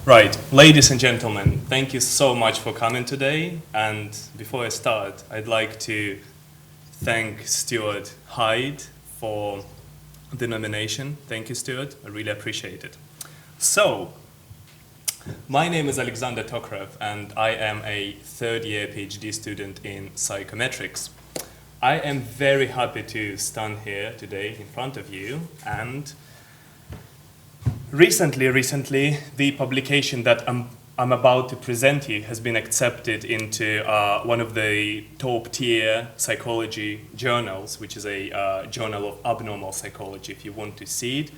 Right, ladies and gentlemen, thank you so much for coming today. And before I start, I'd like to thank Stuart Hyde for the nomination. Thank you, Stuart. I really appreciate it. So, my name is Alexandr Tokarev, and I am a third-year PhD student in psychometrics. I am very happy to stand here today in front of you, and recently, the publication that I'm about to present you has been accepted into one of the top-tier psychology journals, which is a journal of abnormal psychology. If you want to see it,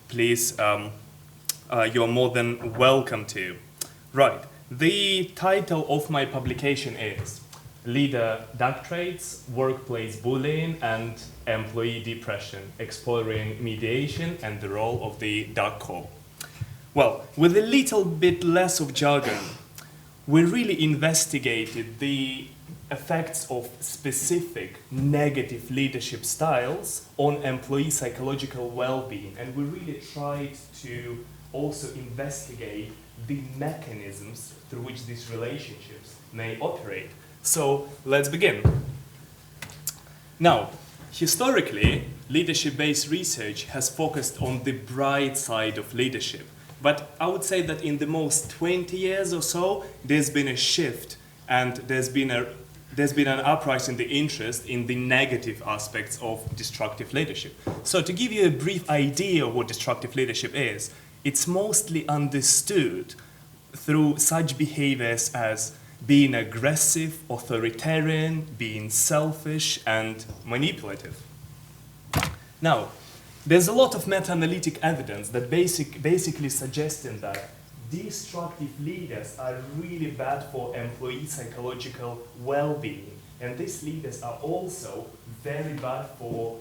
please, you're more than welcome to. Right, the title of my publication is Leader Dark Traits, Workplace Bullying, and Employee Depression, Exploring Mediation and the Role of the Dark Core. Well, with a little bit less of jargon, we really investigated the effects of specific negative leadership styles on employee psychological well-being, and we really tried to also investigate the mechanisms through which these relationships may operate. So let's begin. Now, historically, leadership-based research has focused on the bright side of leadership. But I would say that in the most 20 years or so, there's been a shift, and there's been an uprising in the interest in the negative aspects of destructive leadership. So to give you a brief idea of what destructive leadership is, it's mostly understood through such behaviors as being aggressive, authoritarian, being selfish, and manipulative. Now, there's a lot of meta-analytic evidence that basically suggesting that destructive leaders are really bad for employee psychological well-being, and these leaders are also very bad for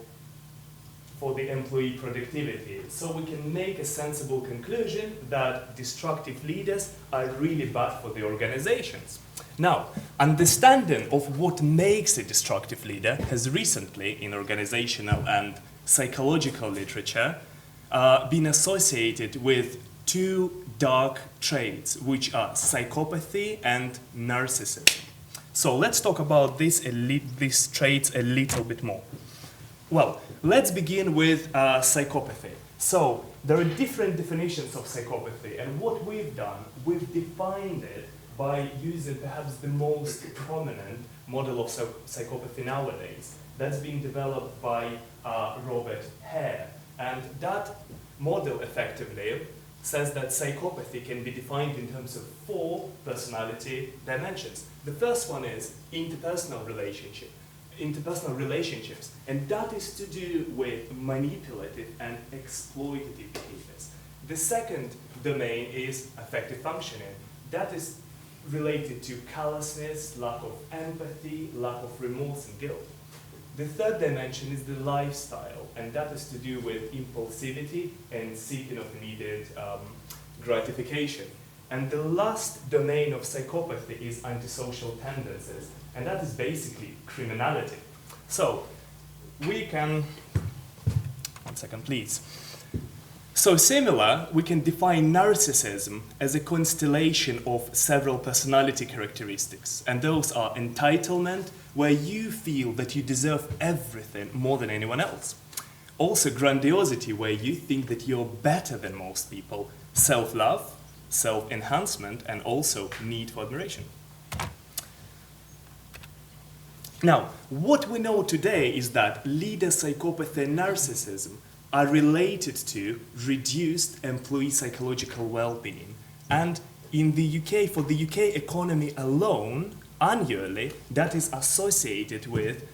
the employee productivity. So we can make a sensible conclusion that destructive leaders are really bad for the organizations. Now, understanding of what makes a destructive leader has recently, in organizational and psychological literature, been associated with two dark traits, which are psychopathy and narcissism. So let's talk about these traits a little bit more. Well, let's begin with psychopathy. So there are different definitions of psychopathy, and what we've done, we've defined it by using perhaps the most prominent model of psychopathy nowadays. That's been developed by Robert Hare. And that model effectively says that psychopathy can be defined in terms of 4 personality dimensions. The first one is interpersonal relationships, and that is to do with manipulative and exploitative behaviors. The second domain is affective functioning. That is related to callousness, lack of empathy, lack of remorse and guilt. The third dimension is the lifestyle, and that is to do with impulsivity and seeking of immediate gratification. And the last domain of psychopathy is antisocial tendencies, and that is basically criminality. So, we can, one second please. So similar, we can define narcissism as a constellation of several personality characteristics, and those are entitlement, where you feel that you deserve everything more than anyone else. Also grandiosity, where you think that you're better than most people. Self-love, self-enhancement, and also need for admiration. Now, what we know today is that leader psychopathy and narcissism are related to reduced employee psychological well-being. And in the UK, for the UK economy alone, annually, that is associated with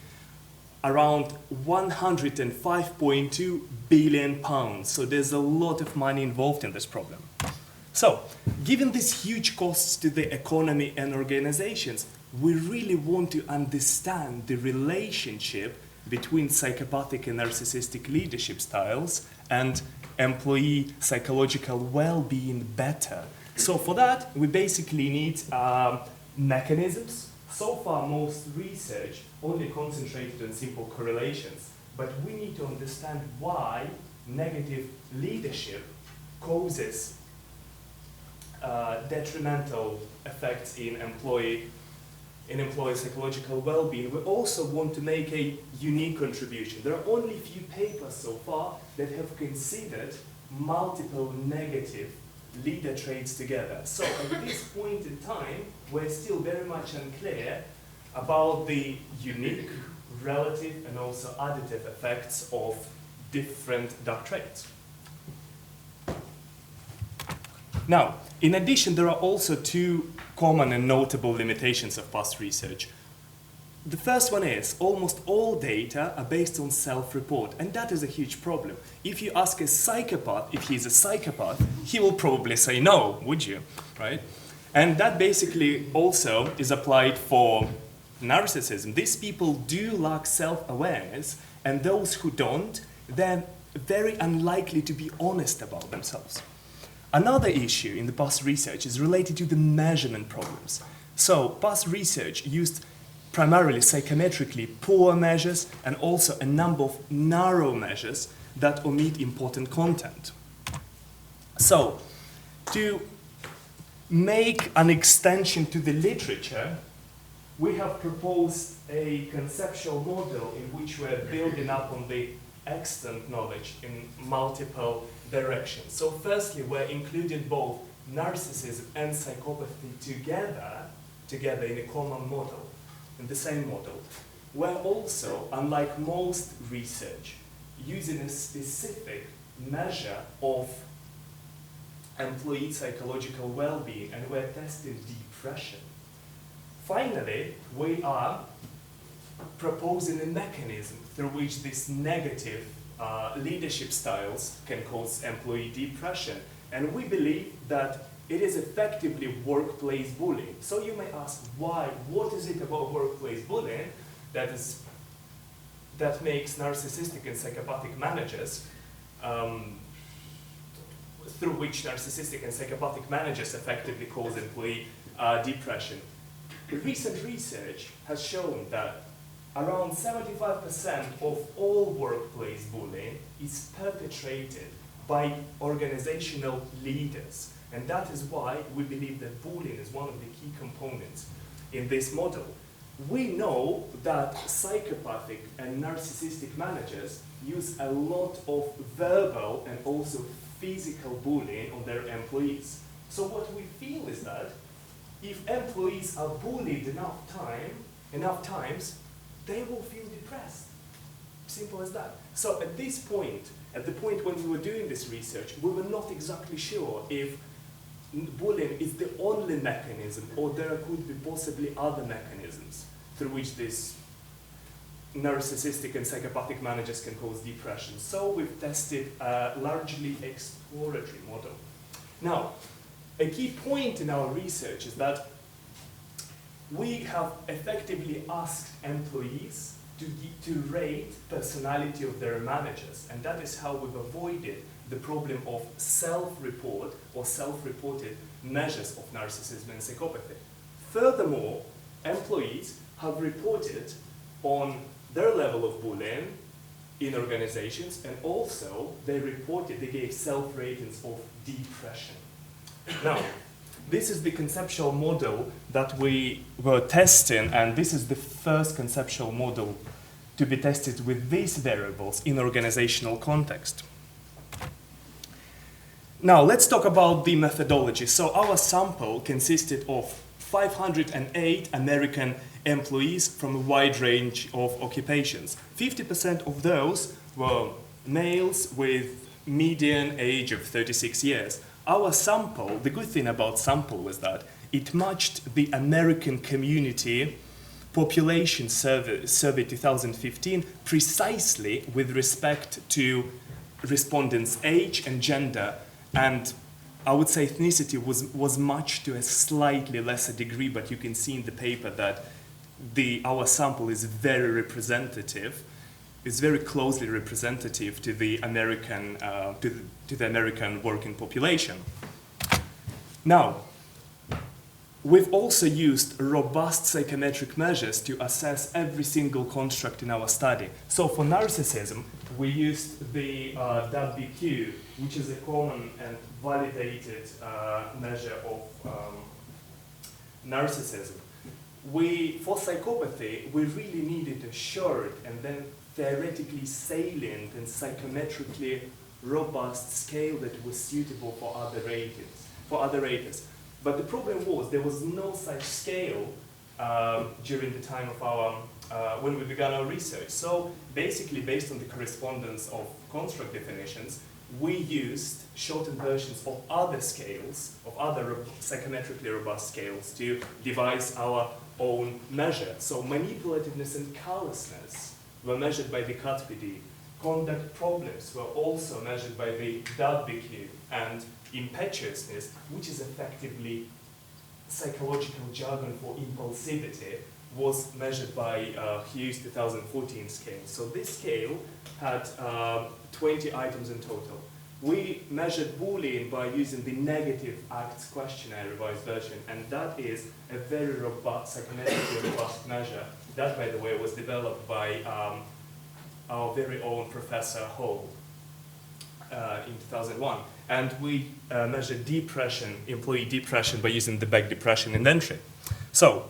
around £105.2 billion. So there's a lot of money involved in this problem. So, given these huge costs to the economy and organizations, we really want to understand the relationship between psychopathic and narcissistic leadership styles and employee psychological well-being better. So for that, we basically need mechanisms. So far, most research only concentrated on simple correlations, but we need to understand why negative leadership causes detrimental effects in employee psychological well-being, we also want to make a unique contribution. There are only a few papers so far that have considered multiple negative leader traits together. So at this point in time, we're still very much unclear about the unique, relative, and also additive effects of different dark traits. Now, in addition, there are also two common and notable limitations of past research. The first one is almost all data are based on self-report, and that is a huge problem. If you ask a psychopath if he's a psychopath, he will probably say no, would you? Right? And that basically also is applied for narcissism. These people do lack self-awareness, and those who don't, they're very unlikely to be honest about themselves. Another issue in the past research is related to the measurement problems. So, past research used primarily psychometrically poor measures and also a number of narrow measures that omit important content. So, to make an extension to the literature, we have proposed a conceptual model in which we're building up on the extant knowledge in multiple directions. So firstly, we're including both narcissism and psychopathy together in a common model, in the same model. We're also, unlike most research, using a specific measure of employee psychological well-being, and we're testing depression. Finally, we are proposing a mechanism through which these negative leadership styles can cause employee depression. And we believe that it is effectively workplace bullying. So you may ask, why? What is it about workplace bullying that makes narcissistic and psychopathic managers, through which narcissistic and psychopathic managers effectively cause employee depression? Recent research has shown that around 75% of all workplace bullying is perpetrated by organizational leaders. And that is why we believe that bullying is one of the key components in this model. We know that psychopathic and narcissistic managers use a lot of verbal and also physical bullying on their employees. So what we feel is that if employees are bullied enough times, they will feel depressed. Simple as that. So at this point, at the point when we were doing this research, we were not exactly sure if bullying is the only mechanism or there could be possibly other mechanisms through which these narcissistic and psychopathic managers can cause depression. So we've tested a largely exploratory model. Now, a key point in our research is that we have effectively asked employees to rate personality of their managers, and that is how we've avoided the problem of self-report or self-reported measures of narcissism and psychopathy. Furthermore, employees have reported on their level of bullying in organizations, and also they gave self-ratings of depression. Now, this is the conceptual model that we were testing, and this is the first conceptual model to be tested with these variables in organizational context. Now, let's talk about the methodology. So our sample consisted of 508 American employees from a wide range of occupations. 50% of those were males with median age of 36 years. Our sample, the good thing about sample was that it matched the American Community Population Survey 2015 precisely with respect to respondents' age and gender, and I would say ethnicity was matched to a slightly lesser degree, but you can see in the paper that our sample is very representative. Is very closely representative to the American to the American working population. Now, We've also used robust psychometric measures to assess every single construct in our study. So for narcissism, we used the WBQ, which is a common and validated measure of narcissism. For psychopathy, we really needed a short and then theoretically salient and psychometrically robust scale that was suitable for other raters. But the problem was there was no such scale during the time of when we began our research. So basically, based on the correspondence of construct definitions, we used shortened versions of other scales, of other psychometrically robust scales, to devise our own measure. So manipulativeness and callousness were measured by the CAT-PD. Conduct problems were also measured by the WBQ, and impetuousness, which is effectively psychological jargon for impulsivity, was measured by Hughes' 2014 scale. So this scale had 20 items in total. We measured bullying by using the negative acts questionnaire revised version, and that is a very robust, psychometrically robust measure. That, by the way, was developed by our very own Professor Hall in 2001. And we measured depression, employee depression, by using the Beck depression inventory. So,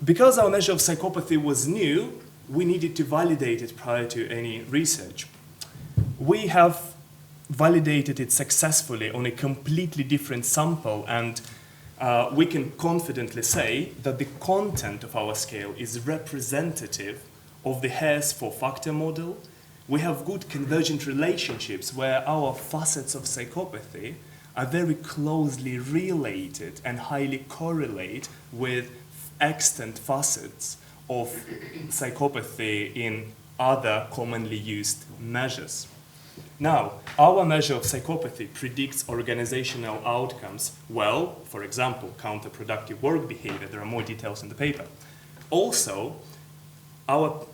because our measure of psychopathy was new, we needed to validate it prior to any research. We have validated it successfully on a completely different sample, and we can confidently say that the content of our scale is representative of the Hare's four-factor model. We have good convergent relationships where our facets of psychopathy are very closely related and highly correlate with extant facets of psychopathy in other commonly used measures. Now, our measure of psychopathy predicts organizational outcomes well, for example, counterproductive work behavior. There are more details in the paper. Also, our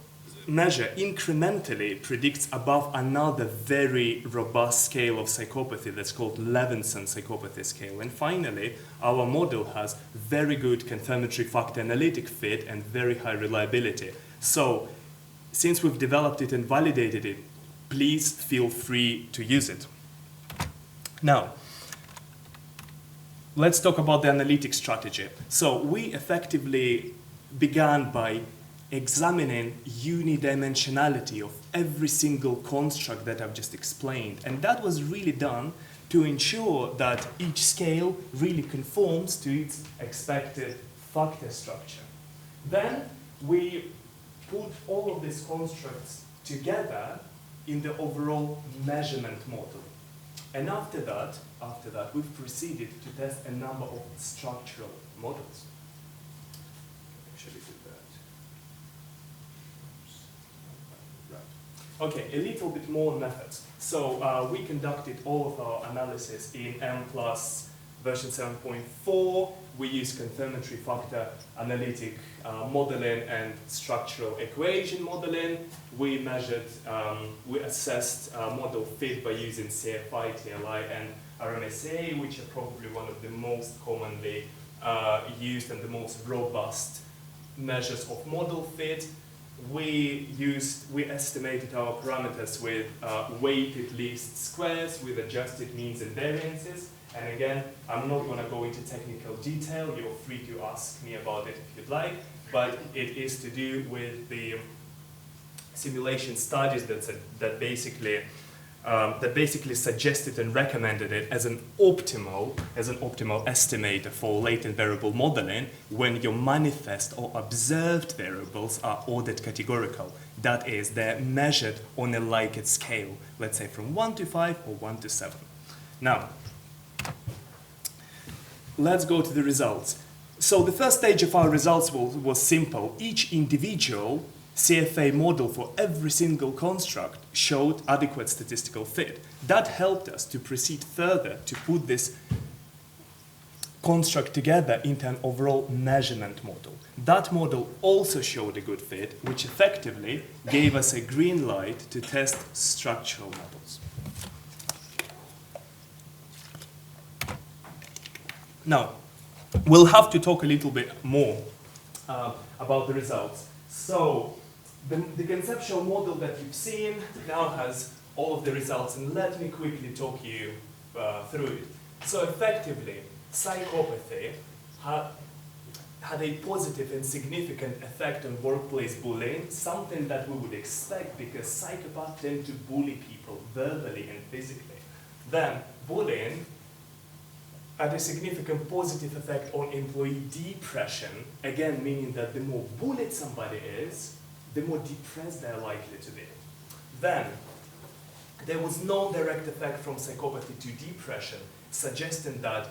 measure incrementally predicts above another very robust scale of psychopathy that's called Levinson psychopathy scale. And finally, our model has very good confirmatory factor analytic fit and very high reliability. So, since we've developed it and validated it, please feel free to use it. Now, let's talk about the analytic strategy. So, we effectively began by examining unidimensionality of every single construct that I've just explained. And that was really done to ensure that each scale really conforms to its expected factor structure. Then we put all of these constructs together in the overall measurement model. And after that, we've proceeded to test a number of structural models. Actually, do that. Okay, a little bit more methods. So we conducted all of our analysis in M+ version 7.4. We used confirmatory factor analytic modeling and structural equation modeling. We measured, we assessed model fit by using CFI, TLI, and RMSA, which are probably one of the most commonly used and the most robust measures of model fit. We estimated our parameters with weighted least squares with adjusted means and variances. And again, I'm not going to go into technical detail. You're free to ask me about it if you'd like. But it is to do with the simulation studies that basically suggested and recommended it as an optimal estimator for latent variable modeling when your manifest or observed variables are ordered categorical. That is, they're measured on a Likert scale, let's say from 1 to 5 or 1 to 7. Now, let's go to the results. So the first stage of our results was simple. Each individual CFA model for every single construct showed adequate statistical fit. That helped us to proceed further to put this construct together into an overall measurement model. That model also showed a good fit, which effectively gave us a green light to test structural models. Now, we'll have to talk a little bit more about the results. So the conceptual model that you've seen now has all of the results, and let me quickly talk you through it. So effectively, psychopathy had a positive and significant effect on workplace bullying, something that we would expect because psychopaths tend to bully people verbally and physically. Then bullying had a significant positive effect on employee depression, again meaning that the more bullied somebody is, the more depressed they're likely to be. Then there was no direct effect from psychopathy to depression, suggesting that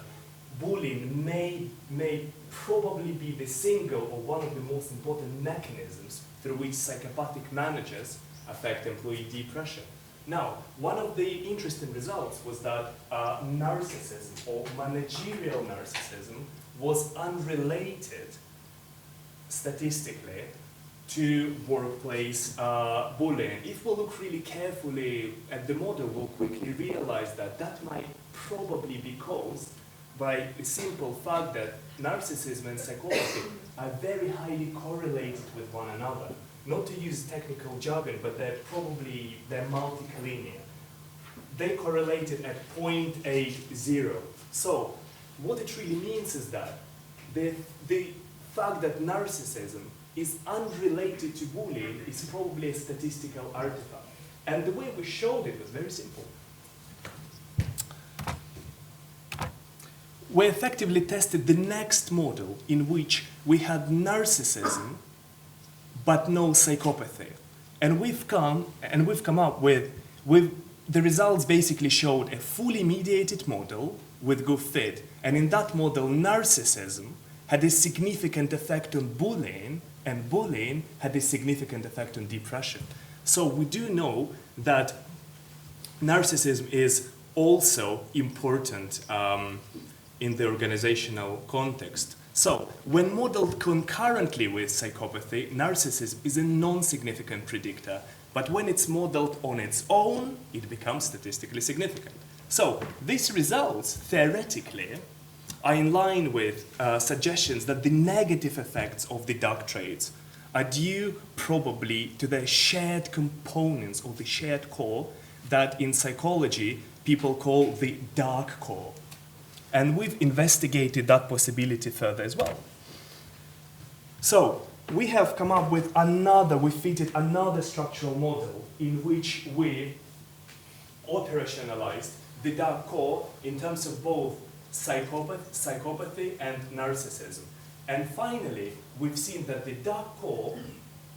bullying may probably be the single or one of the most important mechanisms through which psychopathic managers affect employee depression. Now, one of the interesting results was that narcissism or managerial narcissism was unrelated statistically to workplace bullying. If we look really carefully at the model, we'll quickly realize that that might probably be caused by the simple fact that narcissism and psychopathy are very highly correlated with one another. Not to use technical jargon, but they're multicollinear. They correlated at 0.80. So what it really means is that the fact that narcissism is unrelated to bullying is probably a statistical artifact. And the way we showed it was very simple. We effectively tested the next model in which we had narcissism but no psychopathy. And we've come up with the results basically showed a fully mediated model with good fit. And in that model, narcissism had a significant effect on bullying, and bullying had a significant effect on depression. So we do know that narcissism is also important in the organizational context. So, when modeled concurrently with psychopathy, narcissism is a non-significant predictor, but when it's modeled on its own, it becomes statistically significant. So, these results, theoretically, are in line with suggestions that the negative effects of the dark traits are due probably to the shared components or the shared core that in psychology people call the dark core. And we've investigated that possibility further as well. So we have come up with we fitted another structural model in which we operationalized the dark core in terms of both psychopathy and narcissism. And finally, we've seen that the dark core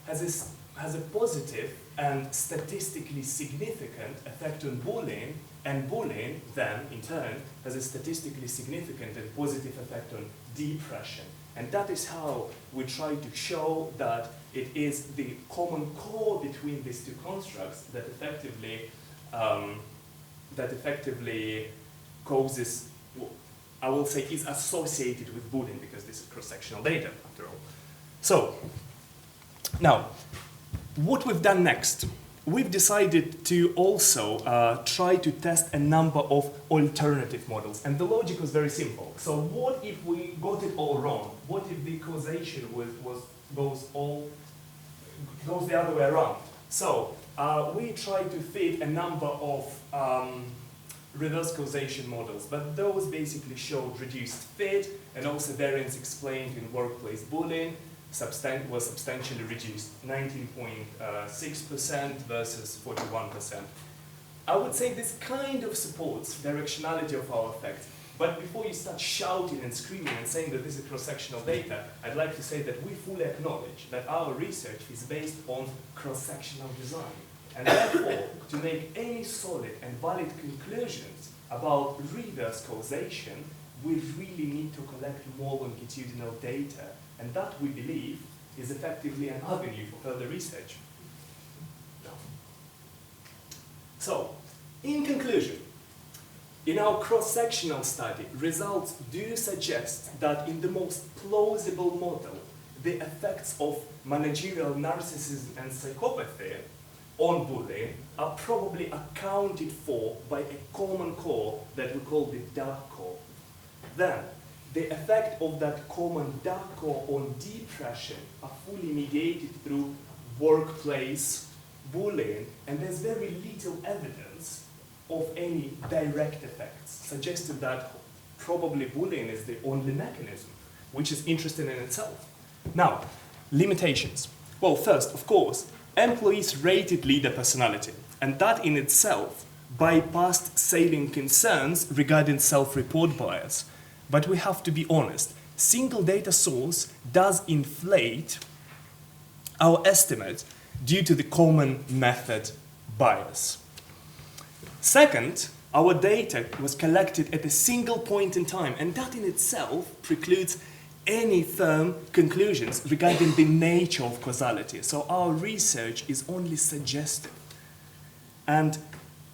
has a positive and statistically significant effect on bullying, and bullying then, in turn, has a statistically significant and positive effect on depression. And that is how we try to show that it is the common core between these two constructs that effectively causes, I will say, is associated with bullying, because this is cross-sectional data, after all. So, now, what we've done next, we've decided to also try to test a number of alternative models. And the logic was very simple. So what if we got it all wrong? What if the causation goes the other way around? So we tried to fit a number of reverse causation models, but those basically showed reduced fit and also variance explained in workplace bullying was substantially reduced, 19.6% versus 41%. I would say this kind of supports directionality of our effects, but before you start shouting and screaming and saying that this is cross-sectional data, I'd like to say that we fully acknowledge that our research is based on cross-sectional design, and therefore, to make any solid and valid conclusions about reverse causation, we really need to collect more longitudinal data. And that, we believe, is effectively an avenue for further research. So, in conclusion, in our cross-sectional study, results do suggest that in the most plausible model, the effects of managerial narcissism and psychopathy on bullying are probably accounted for by a common core that we call the dark core. Then, the effect of that common DACO on depression are fully mediated through workplace bullying, and there's very little evidence of any direct effects, suggesting that probably bullying is the only mechanism, which is interesting in itself. Now, limitations. Well, first, of course, employees rated leader personality, and that in itself bypassed salient concerns regarding self-report bias. But we have to be honest, single data source does inflate our estimate due to the common method bias. Second, our data was collected at a single point in time, and that in itself precludes any firm conclusions regarding the nature of causality. So our research is only suggestive. And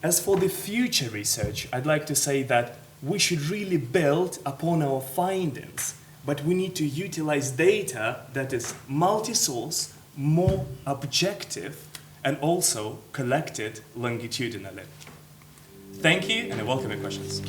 as for the future research, I'd like to say that we should really build upon our findings, but we need to utilize data that is multi-source, more objective, and also collected longitudinally. Thank you, and I welcome your questions.